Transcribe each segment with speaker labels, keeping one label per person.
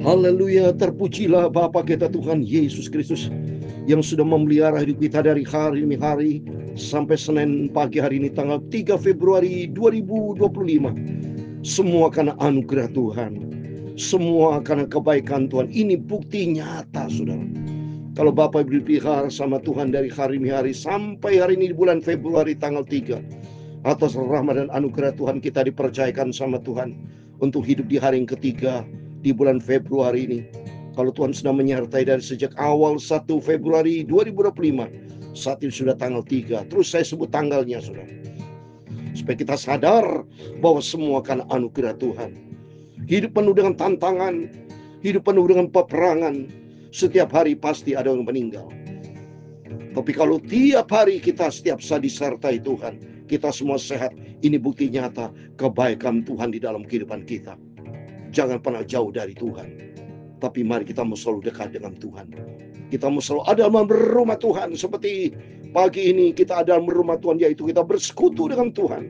Speaker 1: Haleluya, terpujilah Bapa kita Tuhan Yesus Kristus yang sudah memelihara hidup kita dari hari demi hari sampai Senin pagi hari ini tanggal 3 Februari 2025. Semua karena anugerah Tuhan, semua karena kebaikan Tuhan. Ini bukti nyata, saudara. Kalau Bapak berpihak sama Tuhan dari hari demi hari sampai hari ini di bulan Februari tanggal 3, atas rahmat dan anugerah Tuhan kita dipercayakan sama Tuhan untuk hidup di hari yang ketiga di bulan Februari ini. Kalau Tuhan sudah menyertai dari sejak awal 1 Februari 2025, saat ini sudah tanggal 3. Terus saya sebut tanggalnya, saudara, supaya kita sadar bahwa semua karena anugerah Tuhan. Hidup penuh dengan tantangan, hidup penuh dengan peperangan. Setiap hari pasti ada yang meninggal. Tapi kalau tiap hari kita setiap saat disertai Tuhan, kita semua sehat. Ini bukti nyata kebaikan Tuhan di dalam kehidupan kita. Jangan pernah jauh dari Tuhan, tapi mari kita mau selalu dekat dengan Tuhan. Kita mau selalu ada dalam rumah Tuhan. Seperti pagi ini kita ada dalam rumah Tuhan, yaitu kita bersekutu dengan Tuhan,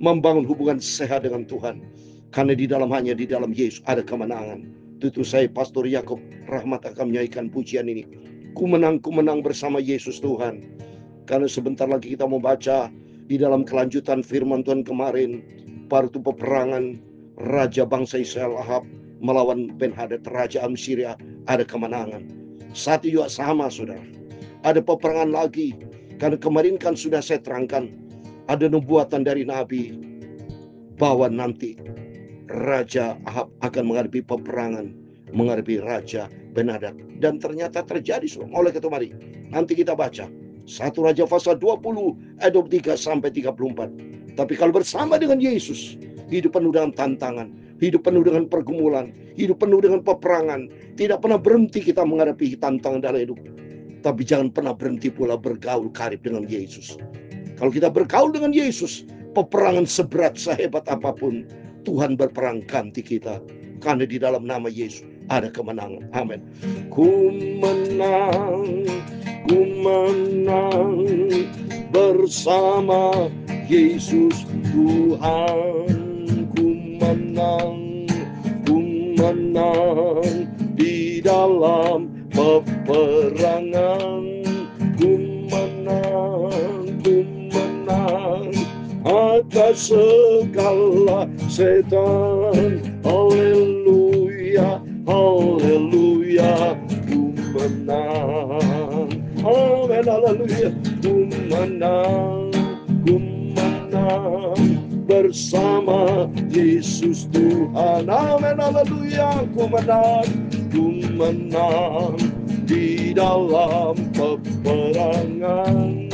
Speaker 1: membangun hubungan sehat dengan Tuhan. Karena hanya di dalam Yesus ada kemenangan. Itu saya Pastor Yakob Rahmat akan menyanyikan pujian ini. Ku menang bersama Yesus Tuhan. Karena sebentar lagi kita mau baca di dalam kelanjutan firman Tuhan kemarin, pada peperangan Raja bangsa Israel Ahab melawan Ben-Hadad, Raja Syria, ada kemenangan. Saat itu juga sama, saudara. Ada peperangan lagi. Karena kemarin kan sudah saya terangkan, ada nubuatan dari Nabi bahwa nanti Raja Ahab akan menghadapi peperangan, menghadapi Raja Ben-Hadad. Dan ternyata terjadi, saudara. Oleh karena mari nanti kita baca 1 Raja pasal 20 ayat 23 sampai 34. Tapi kalau bersama dengan Yesus, hidup penuh dengan tantangan, hidup penuh dengan pergumulan, hidup penuh dengan peperangan. Tidak pernah berhenti kita menghadapi tantangan dalam hidup. Tapi jangan pernah berhenti pula bergaul karib dengan Yesus. Kalau kita bergaul dengan Yesus, peperangan seberat sehebat apapun, Tuhan berperang ganti kita. Karena di dalam nama Yesus ada kemenangan. Amin. Ku menang bersama Yesus Tuhan. Ku menang di dalam peperangan. Ku menang atas segala setan. Haleluya, haleluya. Ku menang, amin, haleluya. Ku menang bersama Yesus Tuhan. Amin, haleluya. Ku menang di dalam peperangan.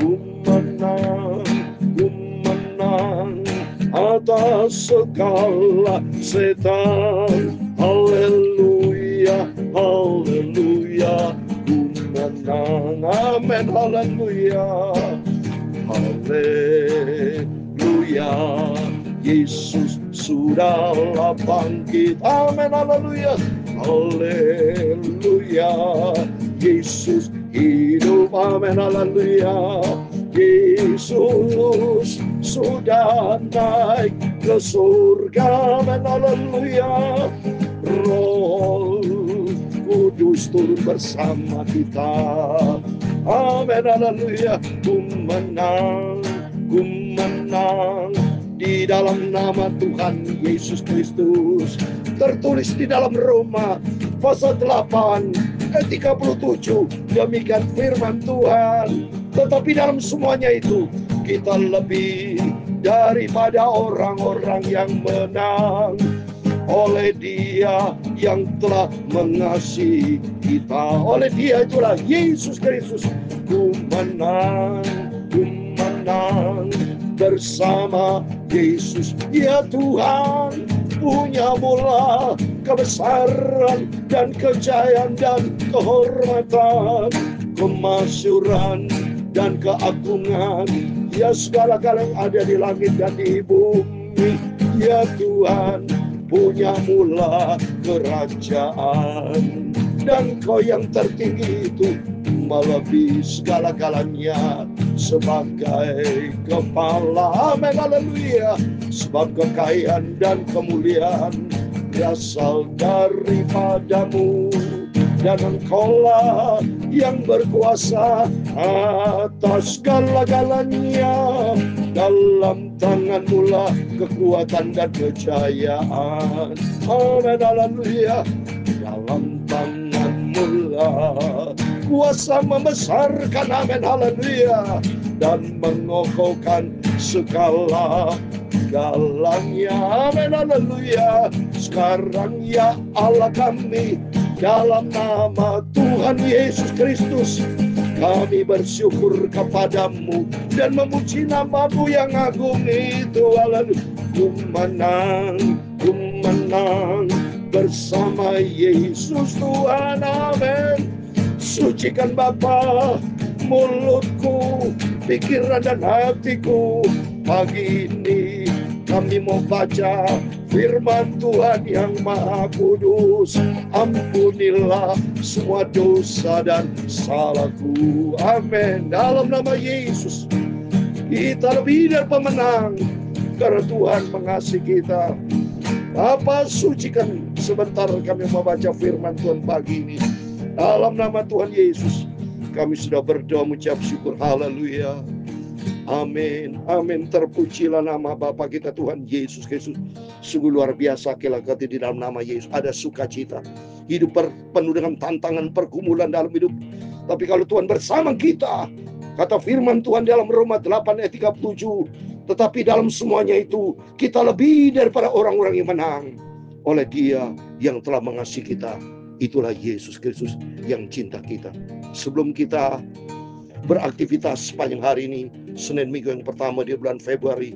Speaker 1: Ku menang atas segala setan. Haleluya, haleluya. Ku menang, amin, haleluya. Haleluya, Yesus sudahlah bangkit. Amin, haleluya. Haleluya, Yesus hidup. Amin, haleluya. Yesus sudah naik ke surga. Amin, haleluya. Roh Kudus turun bersama kita. Amin, haleluya. Ku menang di dalam nama Tuhan Yesus Kristus. Tertulis di dalam Roma pasal 8 ayat 37. Demikian firman Tuhan. Tetapi dalam semuanya itu kita lebih daripada orang-orang yang menang oleh Dia yang telah mengasihi kita. Oleh Dia itulah Yesus Kristus. Ku menang bersama Yesus. Ya Tuhan, punya mula kebesaran dan kejayaan dan kehormatan, kemasyuran dan keagungan. Ya segala-gala yang ada di langit dan di bumi. Ya Tuhan, punya mula kerajaan, dan Kau yang tertinggi itu melebihi segala-galanya sebagai kepala. Amin, haleluya. Sebab kekayaan dan kemuliaan berasal daripadamu, dan Engkaulah yang berkuasa atas segala-galanya. Dalam tangan-Mu lah kekuatan dan kejayaan. Amin, haleluya. Dalam tangan-Mu lah kuasa membesarkan, amin, haleluya, dan mengokohkan segala galanya, amin, haleluya. Sekarang ya Allah kami, dalam nama Tuhan Yesus Kristus, kami bersyukur kepadamu dan memuji nama-Mu yang agung itu. Haleluya. Ku menang bersama Yesus Tuhan, amin. Sucikan Bapa mulutku, pikiran dan hatiku. Pagi ini kami mau baca firman Tuhan yang Maha Kudus. Ampunilah semua dosa dan salahku, amin. Dalam nama Yesus, kita lebih dari pemenang karena Tuhan mengasihi kita. Bapa, sucikan sebentar kami membaca firman Tuhan pagi ini. Dalam nama Tuhan Yesus, kami sudah berdoa mengucap syukur. Haleluya. Amin. Amin. Terpujilah nama Bapa kita Tuhan Yesus Kristus. Sungguh luar biasa kelakati di dalam nama Yesus. Ada sukacita. Hidup penuh dengan tantangan, pergumulan dalam hidup. Tapi kalau Tuhan bersama kita, kata firman Tuhan dalam Roma 8 ayat 37, tetapi dalam semuanya itu kita lebih daripada orang-orang yang menang oleh Dia yang telah mengasihi kita. Itulah Yesus Kristus yang cinta kita. Sebelum kita beraktivitas sepanjang hari ini, Senin minggu yang pertama di bulan Februari,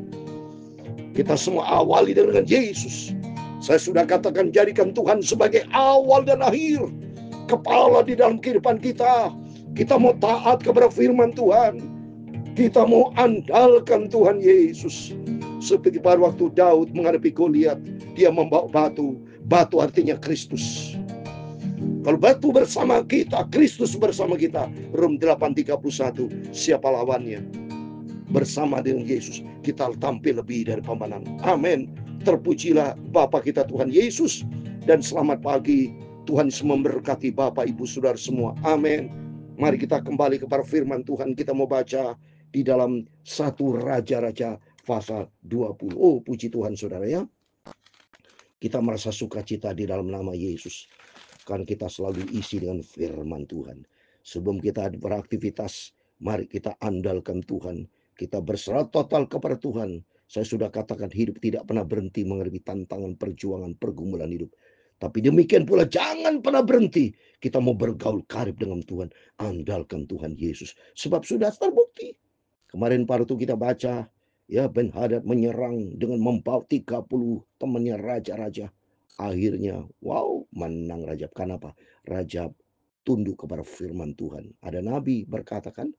Speaker 1: kita semua awali dengan Yesus. Saya sudah katakan, jadikan Tuhan sebagai awal dan akhir, kepala di dalam kehidupan kita. Kita mau taat kepada firman Tuhan. Kita mau andalkan Tuhan Yesus. Seperti pada waktu Daud menghadapi Goliat, dia membawa batu. Batu artinya Kristus. Kalau batu bersama kita, Kristus bersama kita. Rom 8:31, siapa lawannya? Bersama dengan Yesus kita tampil lebih dari pemenang. Amin. Terpujilah Bapa kita Tuhan Yesus. Dan selamat pagi. Tuhan memberkati Bapak Ibu Saudara semua. Amin. Mari kita kembali kepada firman Tuhan. Kita mau baca di dalam 1 Raja-Raja pasal 20. Oh, puji Tuhan saudara ya. Kita merasa sukacita di dalam nama Yesus. Karena kita selalu isi dengan firman Tuhan. Sebelum kita beraktivitas, mari kita andalkan Tuhan. Kita berserah total kepada Tuhan. Saya sudah katakan, hidup tidak pernah berhenti menghadapi tantangan, perjuangan, pergumulan hidup. Tapi demikian pula jangan pernah berhenti. Kita mau bergaul karib dengan Tuhan. Andalkan Tuhan Yesus. Sebab sudah terbukti. Kemarin waktu kita baca, ya, Ben-Hadad menyerang dengan membawa 30 temannya raja-raja. Akhirnya, wow, menang Rajab. Kenapa? Rajab tunduk kepada firman Tuhan. Ada nabi berkata kan,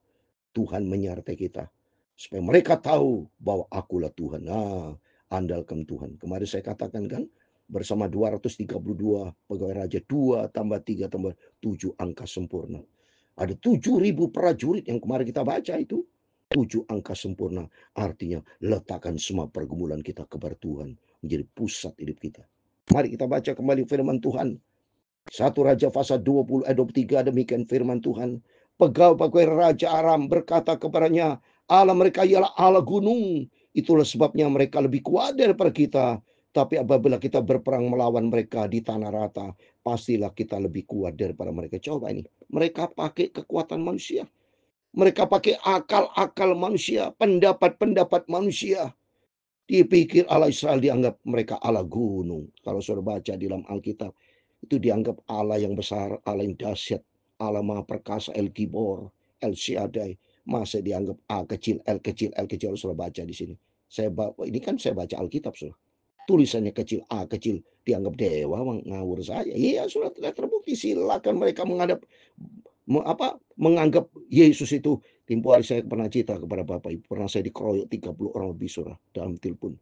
Speaker 1: Tuhan menyertai kita. Supaya mereka tahu bahwa akulah Tuhan. Nah, andalkan Tuhan. Kemarin saya katakan kan, bersama 232 pegawai raja, 2 tambah 3 tambah 7 angka sempurna. Ada 7.000 prajurit yang kemarin kita baca itu. 7 angka sempurna. Artinya letakkan semua pergumulan kita kepada Tuhan. Menjadi pusat hidup kita. Mari kita baca kembali firman Tuhan. 1 Raja pasal 20 ayat 23, demikian firman Tuhan. Pegawai Raja Aram berkata kepadanya, Allah mereka ialah Allah gunung. Itulah sebabnya mereka lebih kuat daripada kita. Tapi apabila kita berperang melawan mereka di tanah rata, pastilah kita lebih kuat daripada mereka. Coba ini, mereka pakai kekuatan manusia. Mereka pakai akal-akal manusia, pendapat-pendapat manusia. Dipikir Allah Israel dianggap mereka Allah gunung. Kalau saudara baca di dalam Alkitab, itu dianggap Allah yang besar, Allah yang dahsyat, Allah Maha Perkasa, El Gibor, El Shaddai. Masa dianggap A kecil, L kecil, L kecil. Saudara baca di sini. Ini kan saya baca Alkitab, saudara. Tulisannya kecil, A kecil, dianggap dewa, ngawur saya. Iya, sudah terbukti. Silakan mereka menganggap Yesus itu. Tempo hari saya pernah cerita kepada Bapak Ibu, pernah saya dikeroyok 30 orang lebih saudara dalam telepon.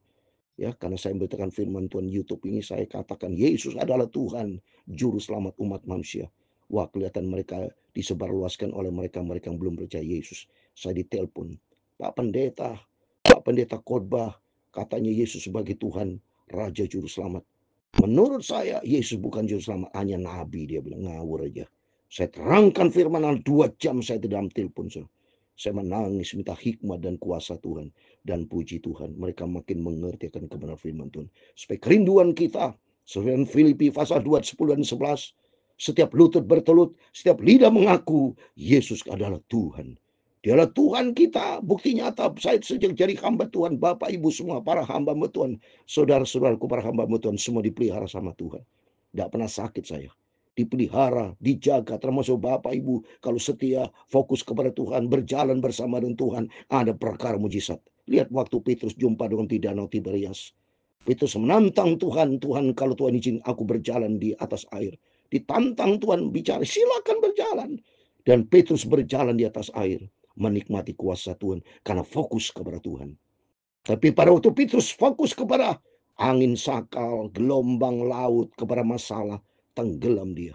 Speaker 1: Ya, karena saya memberitakan firman Tuhan YouTube ini, saya katakan Yesus adalah Tuhan, juru selamat umat manusia. Wah, kelihatan mereka disebarluaskan oleh mereka-mereka yang belum percaya Yesus. Saya ditelepon, Pak Pendeta khotbah, katanya Yesus sebagai Tuhan, Raja Juru Selamat. Menurut saya, Yesus bukan juru selamat, hanya nabi. Dia bilang, ngawur aja. Saya terangkan firman 2 jam saya di dalam telepon. Saya menangis, minta hikmat dan kuasa Tuhan. Dan puji Tuhan, mereka makin mengerti akan kebenaran firman Tuhan. Supaya kerinduan kita, sesuai Filipi pasal 2, 10 dan 11. Setiap lutut bertelut, setiap lidah mengaku, Yesus adalah Tuhan. Dialah Tuhan kita. Bukti nyata, saya sejak jadi hamba Tuhan, Bapak Ibu semua, para hamba Tuhan, saudara-saudaraku, para hamba Tuhan, semua dipelihara sama Tuhan. Tidak pernah sakit saya. Dipelihara, dijaga, termasuk Bapak Ibu. Kalau setia, fokus kepada Tuhan, berjalan bersama dengan Tuhan, ada perkara mujizat. Lihat waktu Petrus jumpa dengan di Danau Tiberias. Petrus menantang Tuhan, Tuhan kalau Tuhan izin aku berjalan di atas air. Ditantang Tuhan bicara, silakan berjalan. Dan Petrus berjalan di atas air, menikmati kuasa Tuhan karena fokus kepada Tuhan. Tapi pada waktu Petrus fokus kepada angin sakal, gelombang laut, kepada masalah, tenggelam dia.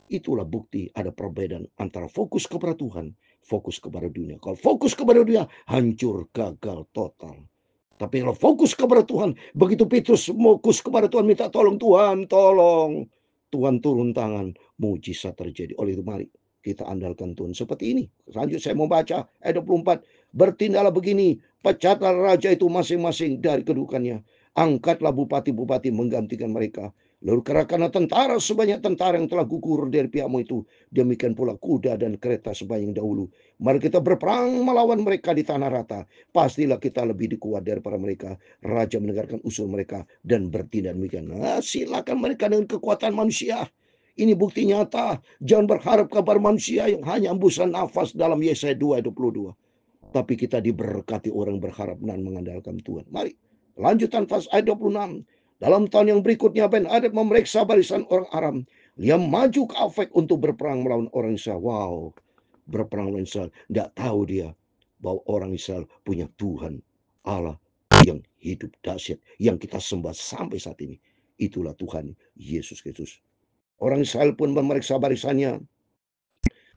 Speaker 1: Itulah bukti ada perbedaan antara fokus kepada Tuhan, fokus kepada dunia. Kalau fokus kepada dunia, hancur, gagal, total. Tapi kalau fokus kepada Tuhan, begitu Petrus fokus kepada Tuhan, minta tolong Tuhan, tolong. Tuhan turun tangan, mujizat terjadi. Oleh itu mari kita andalkan Tuhan seperti ini. Lanjut saya mau baca ayat 24. Bertindaklah begini, pecatlah raja itu masing-masing dari kedudukannya. Angkatlah bupati-bupati menggantikan mereka. Lalu kerahkanlah tentara sebanyak tentara yang telah gugur dari pihakmu itu. Demikian pula kuda dan kereta sebanyak dahulu. Mari kita berperang melawan mereka di tanah rata. Pastilah kita lebih dikuat daripada mereka. Raja mendengarkan usul mereka dan bertindak demikian. Nah, silakan mereka dengan kekuatan manusia. Ini bukti nyata. Jangan berharap kabar manusia yang hanya embusan nafas dalam Yesaya 2:22. Tapi kita diberkati orang berharap dan mengandalkan Tuhan. Mari, lanjutan pas ayat 26. Dalam tahun yang berikutnya Ben-Hadad memeriksa barisan orang Aram. Dia maju ke Afek untuk berperang melawan orang Israel. Wow, berperang melawan Israel. Tidak tahu dia bahwa orang Israel punya Tuhan Allah yang hidup dahsyat, yang kita sembah sampai saat ini. Itulah Tuhan Yesus Kristus. Orang Israel pun memeriksa barisannya.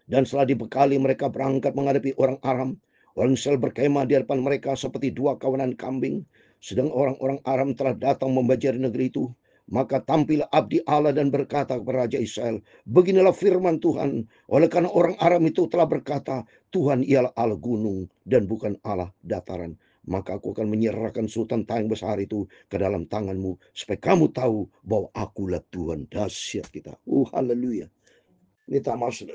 Speaker 1: Dan setelah dibekali mereka berangkat menghadapi orang Aram. Orang Israel berkemah di hadapan mereka seperti dua kawanan kambing. Sedang orang-orang Aram telah datang membajari negeri itu. Maka tampil abdi Allah dan berkata kepada Raja Israel, beginilah firman Tuhan. Oleh karena orang Aram itu telah berkata, Tuhan ialah Allah gunung dan bukan Allah dataran. Maka aku akan menyerahkan sultan yang besar itu ke dalam tanganmu. Supaya kamu tahu bahwa akulah Tuhan dahsyat kita. Haleluya. Ini tak maksud.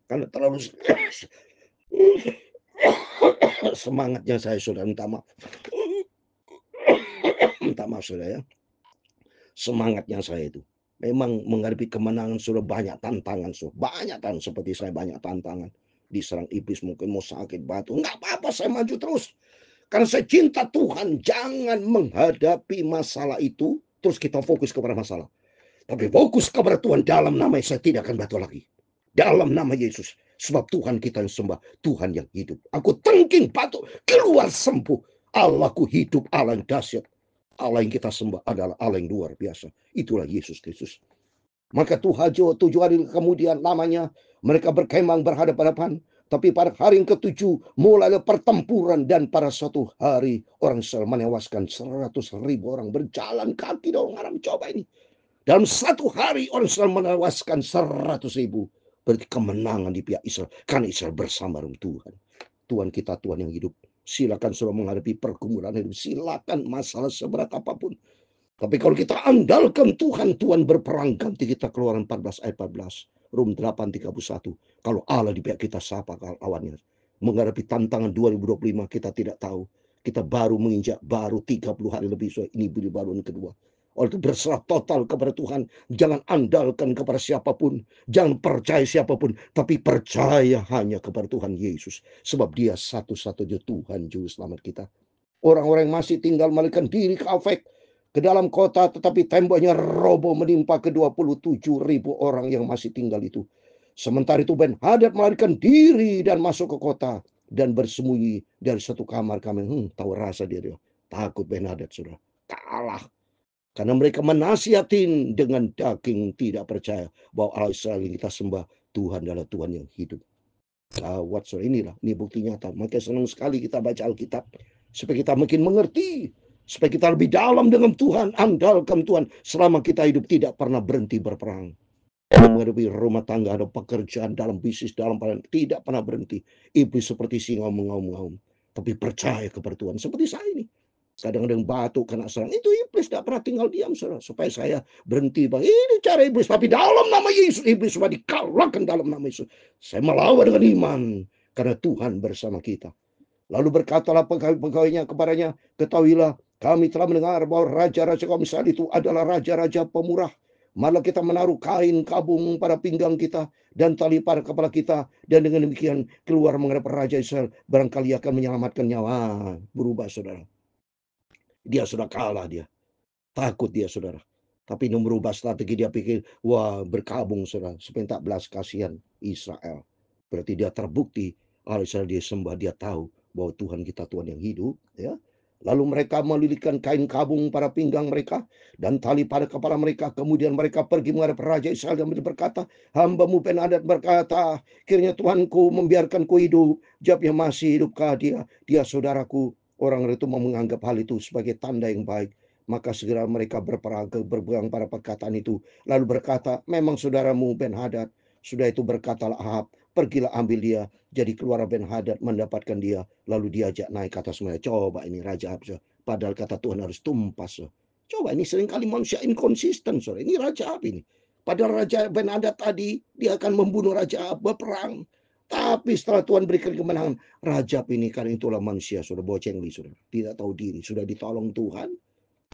Speaker 1: Karena terlalu semangatnya saya sudah minta maaf. Minta maaf sudah ya. Semangatnya saya itu. Memang menghadapi kemenangan sudah banyak tantangan. Banyak tantangan. Seperti saya banyak tantangan. Diserang iblis mungkin mau sakit batu. Enggak apa-apa saya maju terus. Karena saya cinta Tuhan. Jangan menghadapi masalah itu. Terus kita fokus kepada masalah. Tapi fokus kepada Tuhan dalam nama saya tidak akan batu lagi. Dalam nama Yesus. Sebab Tuhan kita yang sembah. Tuhan yang hidup. Aku tengking batu. Keluar sembuh. Allahku hidup. Allah yang dahsyat. Allah yang kita sembah adalah Allah yang luar biasa. Itulah Yesus Kristus. Maka Tuhan 7 hari kemudian namanya. Mereka berkemah berhadapan-hadapan. Tapi pada hari yang ke-7 mulailah pertempuran. Dan pada suatu hari orang Israel menewaskan 100.000 orang berjalan kaki. Orang coba ini. Dalam satu hari orang Israel menewaskan 100.000. Berarti kemenangan di pihak Israel. Karena Israel bersama dengan Tuhan. Tuhan kita Tuhan yang hidup. Silakan sudah menghadapi pergumulan hidup. Silakan masalah seberat apapun. Tapi kalau kita andalkan Tuhan, Tuhan berperang. Ganti kita Keluaran 14 ayat 14. Rum 8:31. Kalau Allah di pihak kita, siapa lawannya? Menghadapi tantangan 2025 kita tidak tahu. Kita baru menginjak, baru 30 hari lebih. So, ini baru yang kedua. Oleh itu berserah total kepada Tuhan. Jangan andalkan kepada siapapun. Jangan percaya siapapun. Tapi percaya hanya kepada Tuhan Yesus. Sebab dia satu-satunya Tuhan Juru Selamat kita. Orang-orang yang masih tinggal melarikan diri ke Afek. Ke dalam kota. Tetapi temboknya roboh menimpa ke 27.000 orang yang masih tinggal itu. Sementara itu Ben-Hadad melarikan diri dan masuk ke kota. Dan bersembunyi dari satu kamar kami. Tahu rasa dia. Takut Ben-Hadad sudah. Kalah. Karena mereka menasihatin dengan daging tidak percaya bahwa Allah Israel yang kita sembah Tuhan adalah Tuhan yang hidup. Inilah, ini bukti nyata. Makanya senang sekali kita baca Alkitab supaya kita makin mengerti Supaya kita lebih dalam dengan Tuhan, andalkan Tuhan. Selama kita hidup tidak pernah berhenti berperang. Menghadapi rumah tangga, ada pekerjaan, dalam bisnis, dalam pelayanan, tidak pernah berhenti. Iblis seperti singa mengaum-ngaum, tapi percaya kepada Tuhan. Seperti saya ini, kadang-kadang batuk, kena serang, itu iblis tidak pernah tinggal diam, saudara. Supaya saya berhenti, bang, ini cara iblis, tapi dalam nama Yesus, iblis sudah dikalahkan dalam nama Yesus. Saya melawan dengan iman, karena Tuhan bersama kita. Lalu berkatalah pegawai-pegawainya kepadanya, ketahuilah, kami telah mendengar bahwa raja-raja kaum Israel itu adalah raja-raja pemurah. Malah kita menaruh kain kabung pada pinggang kita dan tali pada kepala kita, dan dengan demikian keluar menghadap Raja Israel, barangkali akan menyelamatkan nyawa. Berubah, saudara. Dia sudah kalah, dia takut, dia, saudara. Tapi ini merubah strategi, dia pikir, wah, berkabung, saudara, supaya tak belas kasihan Israel. Berarti dia terbukti, Israel dia sembah, dia tahu bahwa Tuhan kita Tuhan yang hidup, ya. Lalu mereka melilitkan kain kabung pada pinggang mereka dan tali pada kepala mereka. Kemudian mereka pergi menghadap Raja Israel dan berkata, hambamu Ben-Hadad berkata, kiranya Tuhanku membiarkanku hidup. Jawabnya, masih hidupkah dia? Dia saudaraku. Orang itu menganggap hal itu sebagai tanda yang baik. Maka segera mereka berpegang pada perkataan itu. Lalu berkata, memang saudaramu Ben-Hadad. Sudah itu berkatalah Ahab, pergilah ambil dia. Jadi keluar Ben-Hadad mendapatkan dia. Lalu diajak naik ke atas mereka. Coba ini Raja Ahab. Padahal kata Tuhan harus tumpas. Coba, ini seringkali manusia inkonsisten. Ini Raja Ahab ini. Padahal Raja Ben-Hadad tadi, dia akan membunuh Raja Ahab, berperang. Tapi setelah Tuhan berikan kemenangan, Raja Ahab ini, karena itulah manusia, sudah bocengli, sudah tidak tahu diri, sudah ditolong Tuhan,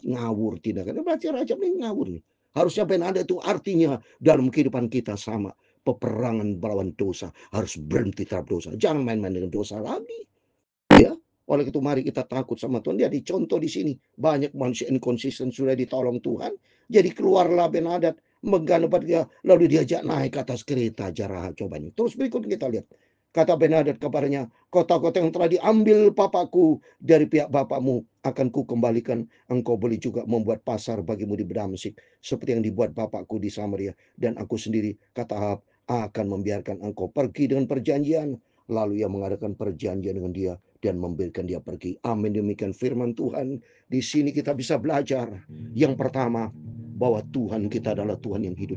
Speaker 1: ngawur tindakan. Berarti Raja Ahab ini ngawur nih. Harusnya Ben-Hadad itu artinya dalam kehidupan kita sama. Peperangan melawan dosa, harus berhenti terhadap dosa. Jangan main-main dengan dosa lagi. Ya, oleh itu mari kita takut sama Tuhan. Dia dicontoh di sini. Banyak manusia inkonsisten sudah ditolong Tuhan. Jadi keluarlah Ben-Hadad, mengganap dia, lalu diajak naik ke atas kereta Raja. Coba ini. Terus berikut kita lihat. Kata Ben-Hadad kepadanya, kota-kota yang telah diambil papaku dari pihak bapakmu akan ku kembalikan. Engkau boleh juga membuat pasar bagimu di Damsyik, seperti yang dibuat bapakku di Samaria. Dan aku sendiri, kata Ahab, akan membiarkan engkau pergi dengan perjanjian. Lalu ia mengadakan perjanjian dengan dia dan membiarkan dia pergi. Amin. Demikian firman Tuhan. Di sini kita bisa belajar. Yang pertama, bahwa Tuhan kita adalah Tuhan yang hidup.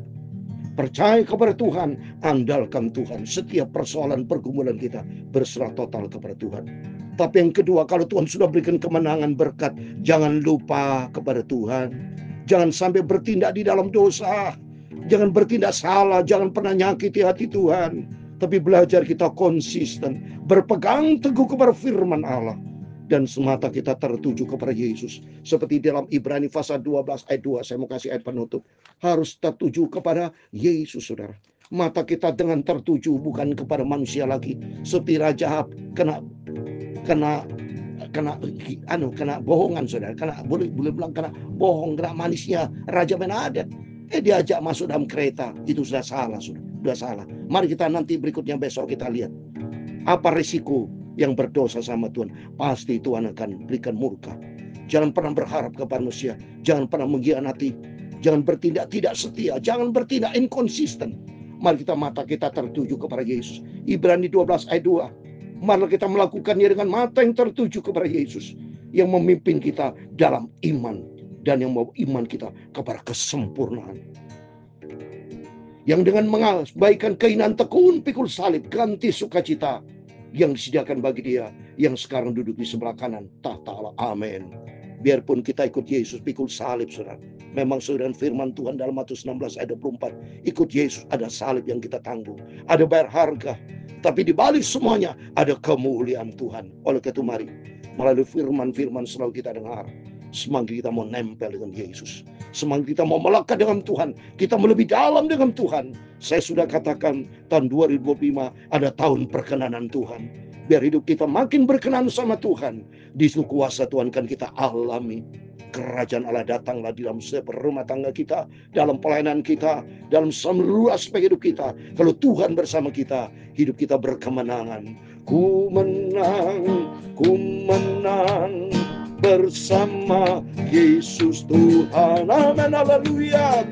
Speaker 1: Percaya kepada Tuhan, andalkan Tuhan. Setiap persoalan pergumulan kita berserah total kepada Tuhan. Tapi yang kedua, kalau Tuhan sudah berikan kemenangan, berkat, jangan lupa kepada Tuhan. Jangan sampai bertindak di dalam dosa. Jangan bertindak salah, jangan pernah nyakiti hati Tuhan. Tapi belajar kita konsisten, berpegang teguh kepada firman Allah. Dan semata kita tertuju kepada Yesus. Seperti dalam Ibrani pasal 12 ayat 2. Saya mau kasih ayat penutup. Harus tertuju kepada Yesus, saudara. Mata kita dengan tertuju bukan kepada manusia lagi. Seperti Raja Ahab kena bohongan, saudara. Boleh bilang kena bohong, kena manisnya Raja Ben-Hadad. Diajak masuk dalam kereta. Itu sudah salah, sudah salah. Mari kita nanti berikutnya besok kita lihat apa risiko yang berdosa sama Tuhan. Pasti Tuhan akan berikan murka. Jangan pernah berharap kepada manusia. Jangan pernah mengkhianati. Jangan bertindak tidak setia. Jangan bertindak inkonsisten. Mari kita mata kita tertuju kepada Yesus. Ibrani 12 ayat 2. Mari kita melakukannya dengan mata yang tertuju kepada Yesus, yang memimpin kita dalam iman dan yang membawa iman kita kepada kesempurnaan. Yang dengan mengabaikan keinginan tekun pikul salib, ganti sukacita yang disediakan bagi dia yang sekarang duduk di sebelah kanan tahta Allah. Amin. Biarpun kita ikut Yesus pikul salib, saudara. Memang saudara, firman Tuhan dalam Matius 16 ayat 24, ikut Yesus ada salib yang kita tanggung, ada bayar harga. Tapi di balik semuanya ada kemuliaan Tuhan. Oleh itu mari melalui firman-firman selalu kita dengar, semakin kita mau nempel dengan Yesus, semakin kita mau melekat dengan Tuhan, kita mau lebih dalam dengan Tuhan. Saya sudah katakan tahun 2025 ada tahun perkenanan Tuhan. Biar hidup kita makin berkenan sama Tuhan. Di situ kuasa Tuhan kan kita alami. Kerajaan Allah datanglah di dalam setiap rumah tangga kita, dalam pelayanan kita, dalam seluruh aspek hidup kita. Kalau Tuhan bersama kita, hidup kita berkemenangan. Ku menang bersama Yesus Tuhan. Amin, haleluya.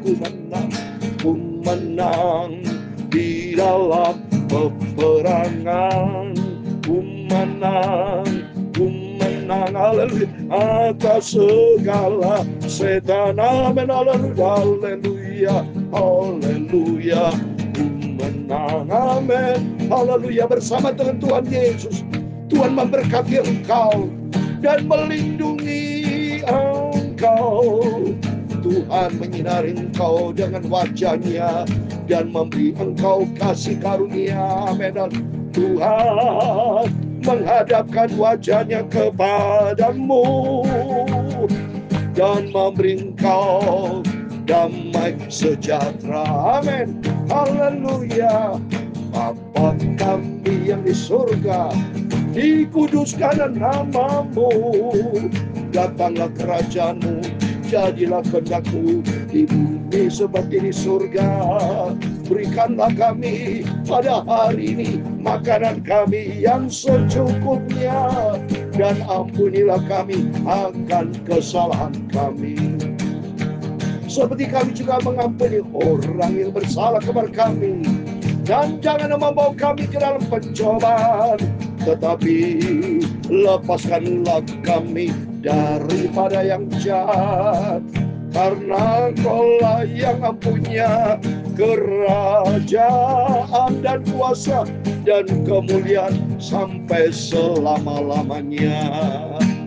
Speaker 1: Ku menang di dalam peperangan. Ku menang menang, haleluya, atas segala setan. Amin, haleluya, haleluya, haleluya. Ku menang, amin, haleluya, bersama dengan Tuhan Yesus. Tuhan memberkati engkau dan melindungi engkau. Tuhan menyinari engkau dengan wajah-Nya dan memberi engkau kasih karunia. Amin. Tuhan menghadapkan wajah-Nya kepadamu dan memberi engkau damai sejahtera. Amin. Haleluya. Bapa kami yang di surga, dikuduskanlah namamu, datanglah kerajaan-Mu, jadilah kehendak-Mu di bumi seperti di surga. Berikanlah kami pada hari ini makanan kami yang secukupnya, dan ampunilah kami akan kesalahan kami, seperti kami juga mengampuni orang yang bersalah kepada kami. Dan jangan membawa kami ke dalam pencobaan, tetapi lepaskanlah kami daripada yang jahat. Karena Engkau-lah yang mempunyai kerajaan dan kuasa dan kemuliaan sampai selama-lamanya.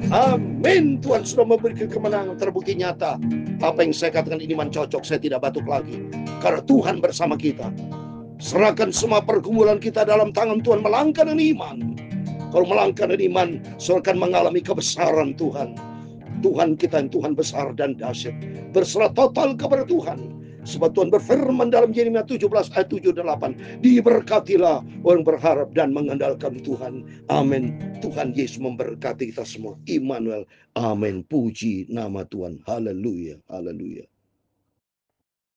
Speaker 1: Amin. Tuhan sudah memberikan kemenangan, terbukti nyata. Apa yang saya katakan ini iman cocok, saya tidak batuk lagi. Karena Tuhan bersama kita. Serahkan semua pergumulan kita dalam tangan Tuhan, melangkah dengan iman. Kalau melangkah dengan iman, serahkan mengalami kebesaran Tuhan. Tuhan kita yang Tuhan besar dan dahsyat. Berserah total kepada Tuhan. Sebab Tuhan berfirman dalam Yeremia 17 ayat 7 dan 8. Diberkatilah orang berharap dan mengandalkan Tuhan. Amin. Tuhan Yesus memberkati kita semua. Immanuel. Amin. Puji nama Tuhan. Haleluya. Haleluya.